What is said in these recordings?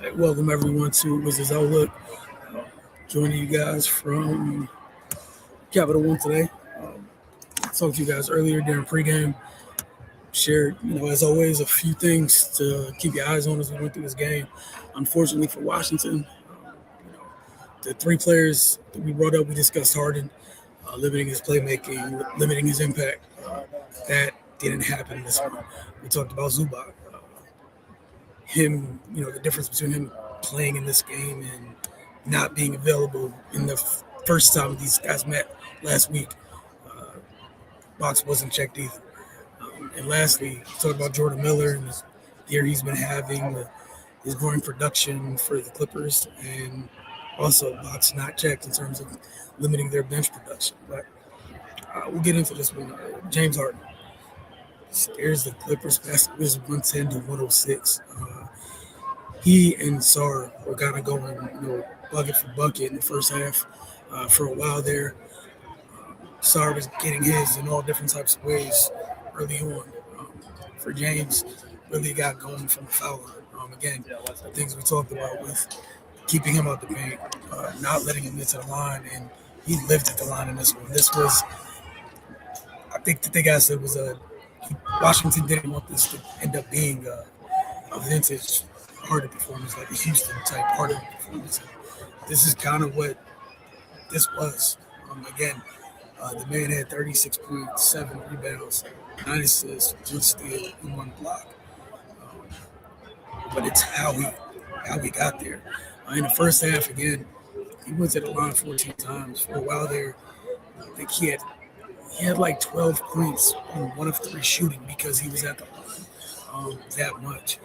Hey, welcome everyone to Wizards Outlook. Joining you guys from Capital One today. I talked to you guys earlier during pregame. Shared, as always, a few things to keep your eyes on as we went through this game. Unfortunately for Washington, you know, the three players that we brought up, we discussed Harden, limiting his playmaking, limiting his impact. That didn't happen this one. We talked about Zubac. Him, the difference between him playing in this game and not being available in the first time these guys met last week. Box wasn't checked either. And lastly, talk about Jordan Miller and the year he's been having, his growing production for the Clippers, and also box not checked in terms of limiting their bench production. But we'll get into this one. James Harden scares the Clippers past it was 110 to 106. He and Sar were kind of going, bucket for bucket in the first half for a while there. Sar was getting his in all different types of ways early on. For James, really got going from the foul line. Again, the things we talked about with keeping him out the paint, not letting him get to the line, and he lived at the line in this one. This was, I think the thing I said was Washington didn't want this to end up being a vintage Harden performance, like a Houston type Harden performance. This is kind of what this was. Again, the man had 36.7 rebounds, 9 assists, 1 steal, and 1 block. But it's how we got there. In the first half, again, he went to the line 14 times for a while there. I think he had like 12 points on 1 of 3 shooting because he was at the line that much.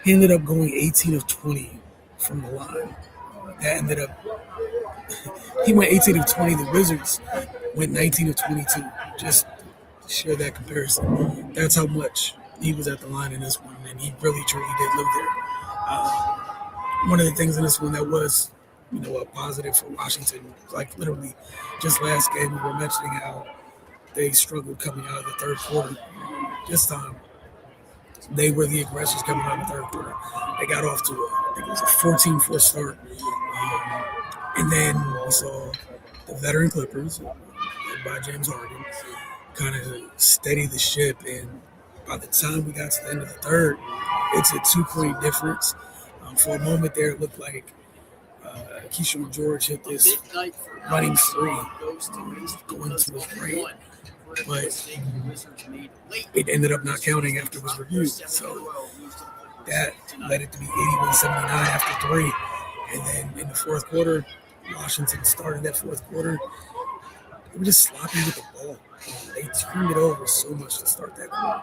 He ended up going 18 of 20 from the line. That ended up he went 18 of 20. The Wizards went 19 of 22. Just to share that comparison. That's how much he was at the line in this one, and he really, truly did live there. One of the things in this one that was, a positive for Washington, like literally just last game, we were mentioning how they struggled coming out of the third quarter. This time, they were the aggressors coming out of the third quarter. They got off to I think it was a 14-4 start. And then we saw the veteran Clippers, led by James Harden, kind of steady the ship. And by the time we got to the end of the third, it's a 2-point difference. For a moment there, it looked like Keyshawn George hit this running three going to his right. But it ended up not counting after it was reviewed. So that led it to be 81-79 after 3. And then in the fourth quarter, Washington started that fourth quarter. They were just sloppy with the ball. They turned it over so much to start that quarter.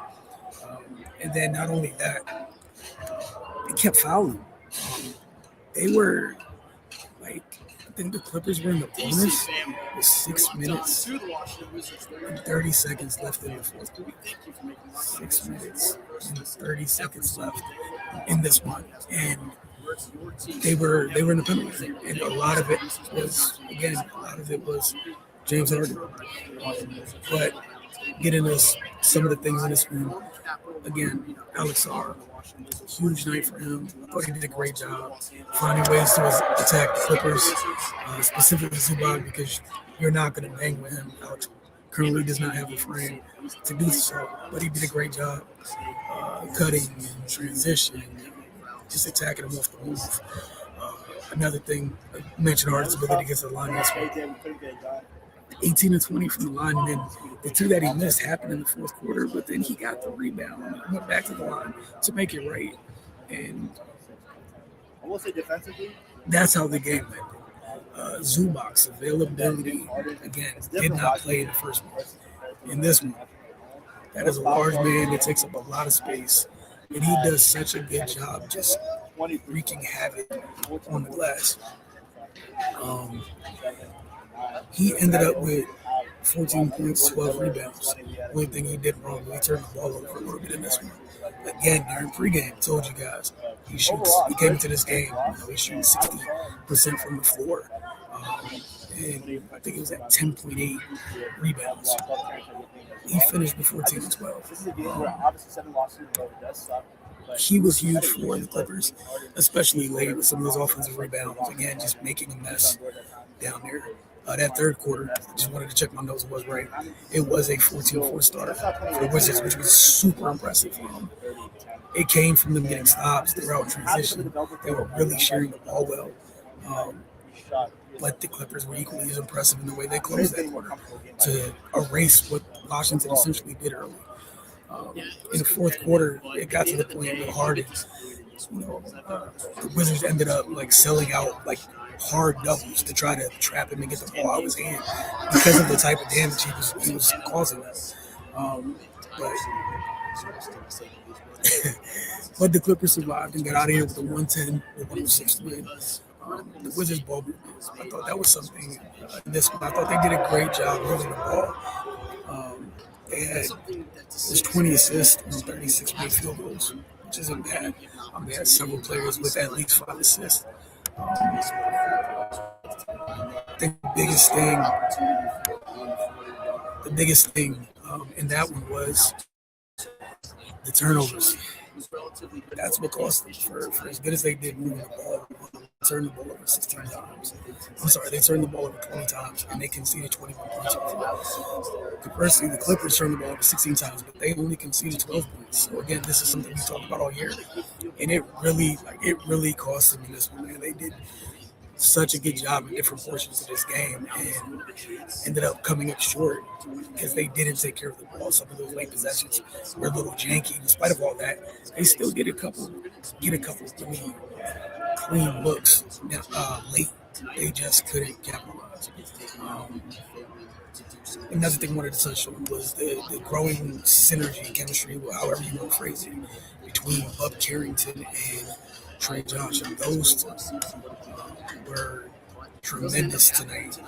And then not only that, they kept fouling. They were like, I think the Clippers were in the bonus with 6 minutes and 30 seconds left in the fourth quarter. 6 minutes and 30 seconds left in this one. And they were in the penalty. And a lot of it was James Harden. But getting us some of the things in this room, again, Alex R. Huge night for him. I thought he did a great job finding ways to attack the Clippers, specifically Zubac, because you're not going to bang with him. Alex currently does not have the frame to do so, but he did a great job cutting and transition, just attacking him off the move. Another thing, I mentioned Harden's ability to get to the line this week. 18 and 20 from the line, and then the 2 that he missed happened in the fourth quarter, but then he got the rebound and went back to the line to make it right. And I will say defensively, that's how the game ended. Zubac's availability, again, did not play in the first one. In this one, that is a large man that takes up a lot of space, and he does such a good job just wreaking havoc on the glass. He ended up with 14 points, 12 rebounds. The only thing he did wrong, he turned the ball over a little bit in this one. Again, during pregame, told you guys, he came into this game, he's shooting 60% from the floor. and I think it was at 10.8 rebounds. He finished with 14 and 12. He was huge for the Clippers, especially late with some of those offensive rebounds. Again, just making a mess down there. That third quarter, I just wanted to check my notes, was right. It was a 14-4 start for the Wizards, which was super impressive. It came from them getting stops throughout transition. They were really sharing the ball well. But the Clippers were equally as impressive in the way they closed that quarter to erase what Washington essentially did early. In the fourth quarter, it got to the point where Harden, the Wizards ended up like selling out like hard doubles to try to trap him and get the ball out of his hand because of the type of damage he was causing us. But but the Clippers survived and got out of here with a 110, the 106 win. The Wizards ball movement, I thought that was something in this one. I thought they did a great job moving the ball. They had 20 assists and 36 made field goals, which isn't bad. They had several players with at least 5 assists. I think the biggest thing in that one was the turnovers. That's what cost them for as good as they did moving the ball. They turned the ball over 16 times. I'm sorry, they turned the ball over 20 times and they conceded 21 points. Conversely, the Clippers turned the ball over 16 times, but they only conceded 12 points. So again, this is something we talked about all year, and it really cost them in this one. Man, they did such a good job in different portions of this game and ended up coming up short because they didn't take care of the ball. Some of those late possessions were a little janky. In spite of all that, they still get a couple really clean looks late. They just couldn't capitalize. Another thing I wanted to touch on was the growing synergy, chemistry, however you want to phrase it, between Bub Carrington and Trey Johnson. Those two were tremendous tonight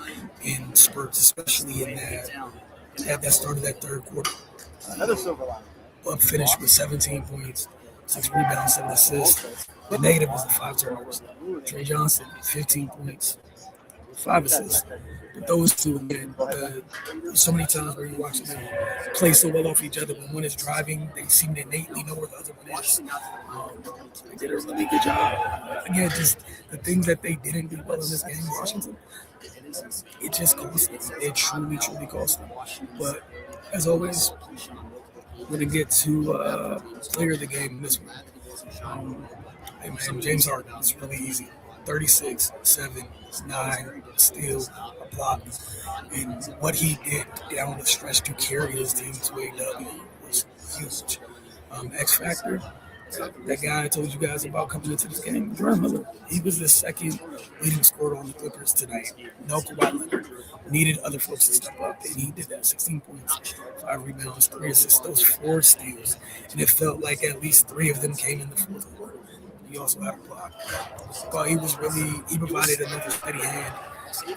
in spurts, especially in that start of that third quarter. Bub finished with 17 points, 6 rebounds, 7 assists. The negative was the 5 turnovers. Trey Johnson, 15 points, 5 assists. But those two, again, so many times where you watch them play so well off each other. When one is driving, they seem to innately know where the other one is. They did a really good job. Again, just the things that they didn't do well in this game, Washington, it just cost them. It truly, truly cost them. But as always, we're going to get to player of the game in this one. Hey man, James Harden, it's really easy. 36, 7, 9, steal, a block. And what he did down the stretch to carry his team to a W was huge. X Factor, that guy I told you guys about coming into this game, Jerome Miller, he was the second leading scorer on the Clippers tonight. No Kawhi Leonard. Needed other folks to step up, and he did that. 16 points, 5 rebounds, 3 assists, those 4 steals. And it felt like at least 3 of them came in the fourth quarter. He also had a block. But he provided another steady hand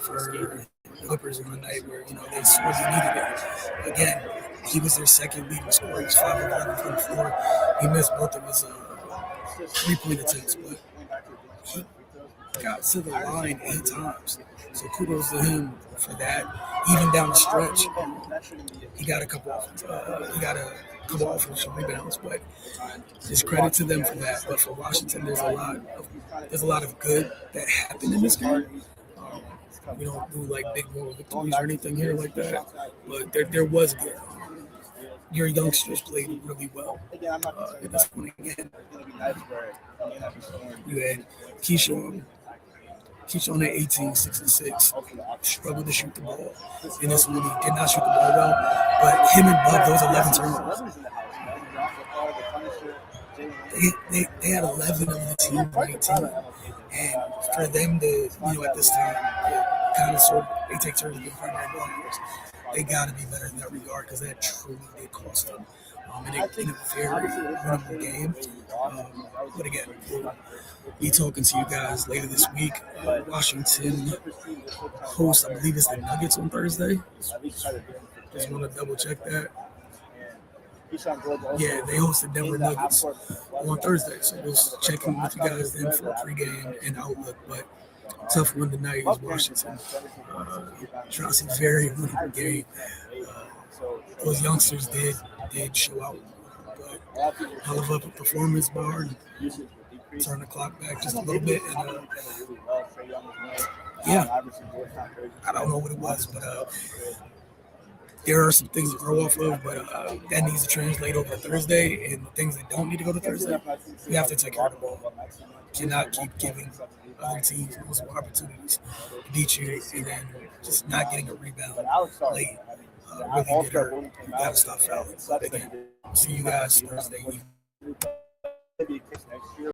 for the Clippers on the night where, they sorely needed it. Again, he was their second leading scorer. He was 5 of 11 from the floor. He missed both of his 3-point attempts, but he got to the line 8 times. So kudos to him for that. Even down the stretch, he got a couple offensive rebounds, but just credit to them for that. But for Washington, there's a lot of good that happened in this game. We don't do like big moral victories or anything here like that, but there was good. Your youngsters played really well in this one again. You had Keyshawn at 18, 6 and 6, struggled to shoot the ball. In this one, he did not shoot the ball well, but him and Bud, those 11 turnovers. They had 11 of the team for 18, and for them to, at this time, they take turns to be primary ball handlers. They got to be better in that regard because that truly did cost them. In a very winnable game. But again, we'll be talking to you guys later this week. Washington hosts, I believe it's the Nuggets on Thursday. Just want to double check that. Yeah, they host the Denver Nuggets on Thursday. So we'll check in with you guys then for a pregame and outlook. But tough one tonight is Washington. Drops a very winnable game. Those youngsters did show out, but hell of a performance bar and turn the clock back just a little bit. And yeah, I don't know what it was, but there are some things to grow off of, but that needs to translate over Thursday. And the things that don't need to go to Thursday, we have to take care of the ball. Cannot keep giving other teams multiple opportunities to beat you and then just not getting a rebound late. Really did hurt. You got to stop fouling. But again, see you guys Thursday evening.